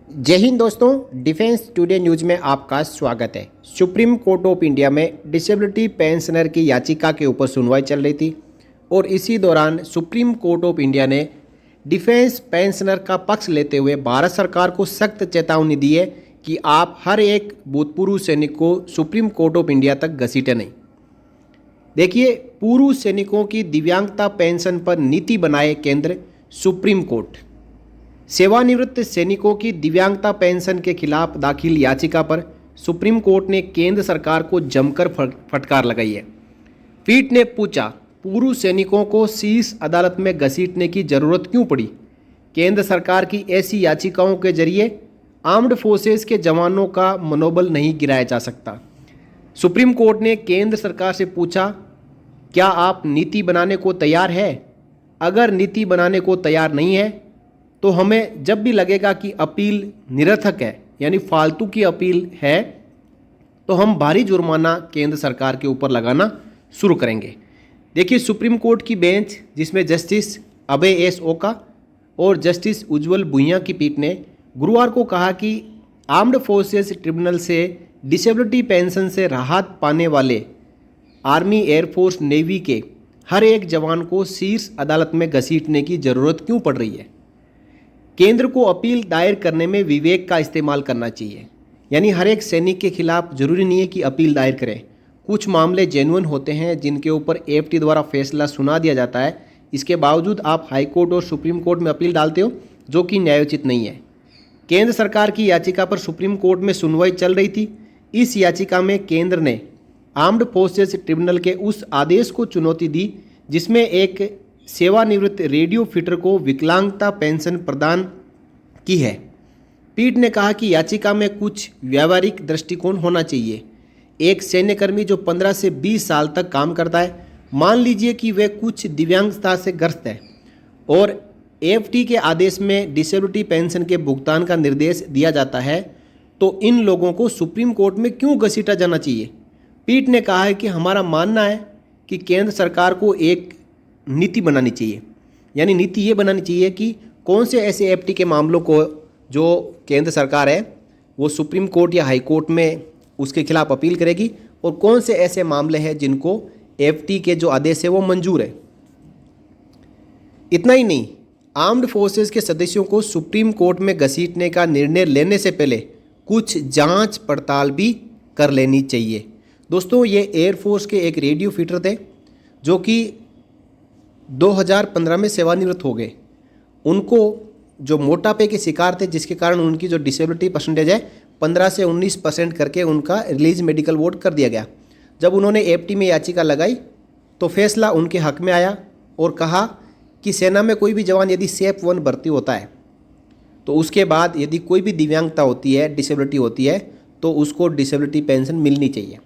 जय हिंद दोस्तों, defence today news में आपका स्वागत है। सुप्रीम कोर्ट ऑफ इंडिया में डिसेबिलिटी पेंशनर की याचिका के ऊपर सुनवाई चल रही थी और इसी दौरान सुप्रीम कोर्ट ऑफ इंडिया ने डिफेंस पेंशनर का पक्ष लेते हुए भारत सरकार को सख्त चेतावनी दी है कि आप हर एक भूतपूर्व सैनिक को सुप्रीम कोर्ट ऑफ इंडिया तक घसीटे नहीं। देखिए, पूर्व सैनिकों की दिव्यांगता पेंशन पर नीति बनाए केंद्र सुप्रीम कोर्ट। सेवानिवृत्त सैनिकों की दिव्यांगता पेंशन के खिलाफ दाखिल याचिका पर सुप्रीम कोर्ट ने केंद्र सरकार को जमकर फटकार लगाई है। पीठ ने पूछा, पूर्व सैनिकों को शीर्ष अदालत में घसीटने की जरूरत क्यों पड़ी? केंद्र सरकार की ऐसी याचिकाओं के जरिए आर्म्ड फोर्सेस के जवानों का मनोबल नहीं गिराया जा सकता। सुप्रीम कोर्ट ने केंद्र सरकार से पूछा, क्या आप नीति बनाने को तैयार है? अगर नीति बनाने को तैयार नहीं है तो हमें जब भी लगेगा कि अपील निरर्थक है, यानी फालतू की अपील है, तो हम भारी जुर्माना केंद्र सरकार के ऊपर लगाना शुरू करेंगे। देखिए, सुप्रीम कोर्ट की बेंच, जिसमें जस्टिस अभय एस ओका और जस्टिस उज्ज्वल भुइयां की पीठ ने गुरुवार को कहा कि आर्म्ड फोर्सेस ट्रिब्यूनल से डिसेबिलिटी पेंशन से राहत पाने वाले आर्मी, एयरफोर्स, नेवी के हर एक जवान को शीर्ष अदालत में घसीटने की ज़रूरत क्यों पड़ रही है? केंद्र को अपील दायर करने में विवेक का इस्तेमाल करना चाहिए। यानी हर एक सैनिक के खिलाफ जरूरी नहीं है कि अपील दायर करें। कुछ मामले जेन्युइन होते हैं जिनके ऊपर एएफटी द्वारा फैसला सुना दिया जाता है, इसके बावजूद आप हाई कोर्ट और सुप्रीम कोर्ट में अपील डालते हो, जो कि न्यायोचित नहीं है। केंद्र सरकार की याचिका पर सुप्रीम कोर्ट में सुनवाई चल रही थी। इस याचिका में केंद्र ने आर्म्ड फोर्सेस ट्रिब्यूनल के उस आदेश को चुनौती दी जिसमें एक सेवानिवृत्त रेडियो फिटर को विकलांगता पेंशन प्रदान की है। पीठ ने कहा कि याचिका में कुछ व्यावहारिक दृष्टिकोण होना चाहिए। एक सैन्यकर्मी जो 15 से 20 साल तक काम करता है, मान लीजिए कि वह कुछ दिव्यांगता से ग्रस्त है और एएफटी के आदेश में डिसेबिलिटी पेंशन के भुगतान का निर्देश दिया जाता है, तो इन लोगों को सुप्रीम कोर्ट में क्यों घसीटा जाना चाहिए? पीठ ने कहा है कि हमारा मानना है कि केंद्र सरकार को एक नीति बनानी चाहिए। यानी नीति ये बनानी चाहिए कि कौन से ऐसे एएफटी के मामलों को जो केंद्र सरकार है वो सुप्रीम कोर्ट या हाई कोर्ट में उसके खिलाफ अपील करेगी और कौन से ऐसे मामले हैं जिनको एएफटी के जो आदेश है वो मंजूर है। इतना ही नहीं, आर्म्ड फोर्सेस के सदस्यों को सुप्रीम कोर्ट में घसीटने का निर्णय लेने से पहले कुछ जांच पड़ताल भी कर लेनी चाहिए। दोस्तों, ये एयरफोर्स के एक रेडियो फिटर थे जो कि 2015 में सेवानिवृत्त हो गए। उनको जो मोटापे के शिकार थे, जिसके कारण उनकी जो डिसेबिलिटी परसेंटेज है 15 से 19% करके उनका रिलीज मेडिकल बोर्ड कर दिया गया। जब उन्होंने एएफटी में याचिका लगाई तो फैसला उनके हक में आया और कहा कि सेना में कोई भी जवान यदि सेफ 1 भर्ती होता है तो उसके बाद यदि कोई भी दिव्यांगता होती है, डिसेबिलिटी होती है, तो उसको डिसेबिलिटी पेंशन मिलनी चाहिए।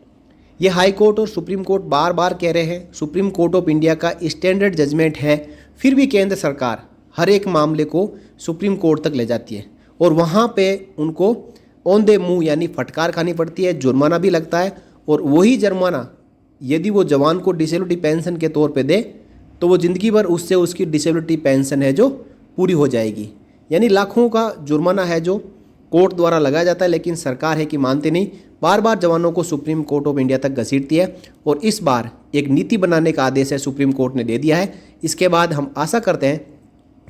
ये हाई कोर्ट और सुप्रीम कोर्ट बार बार कह रहे हैं, सुप्रीम कोर्ट ऑफ इंडिया का स्टैंडर्ड जजमेंट है, फिर भी केंद्र सरकार हर एक मामले को सुप्रीम कोर्ट तक ले जाती है और वहाँ पे उनको ऑन द मुंह यानी फटकार खानी पड़ती है, जुर्माना भी लगता है। और वही जुर्माना यदि वो जवान को डिसेबिलिटी पेंशन के तौर पे दे तो वो ज़िंदगी भर उससे उसकी डिसेबिलिटी पेंशन है जो पूरी हो जाएगी। यानी लाखों का जुर्माना है जो कोर्ट द्वारा लगाया जाता है, लेकिन सरकार है कि मानते नहीं, बार बार जवानों को सुप्रीम कोर्ट ऑफ इंडिया तक घसीटती है और इस बार एक नीति बनाने का आदेश है सुप्रीम कोर्ट ने दे दिया है। इसके बाद हम आशा करते हैं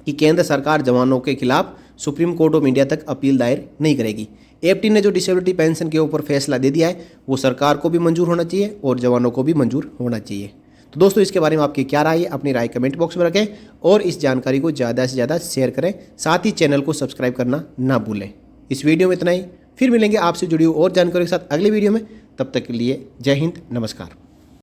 कि केंद्र सरकार जवानों के खिलाफ सुप्रीम कोर्ट ऑफ इंडिया तक अपील दायर नहीं करेगी। एएफटी ने जो डिसेबिलिटी पेंशन के ऊपर फैसला दे दिया है वो सरकार को भी मंजूर होना चाहिए और जवानों को भी मंजूर होना चाहिए। तो दोस्तों, इसके बारे में आपकी क्या राय है? अपनी राय कमेंट बॉक्स में रखें और इस जानकारी को ज़्यादा से ज़्यादा शेयर करें। साथ ही चैनल को सब्सक्राइब करना ना भूलें। इस वीडियो में इतना ही, फिर मिलेंगे आपसे जुड़ी हुई और जानकारी के साथ अगले वीडियो में। तब तक के लिए जय हिंद, नमस्कार।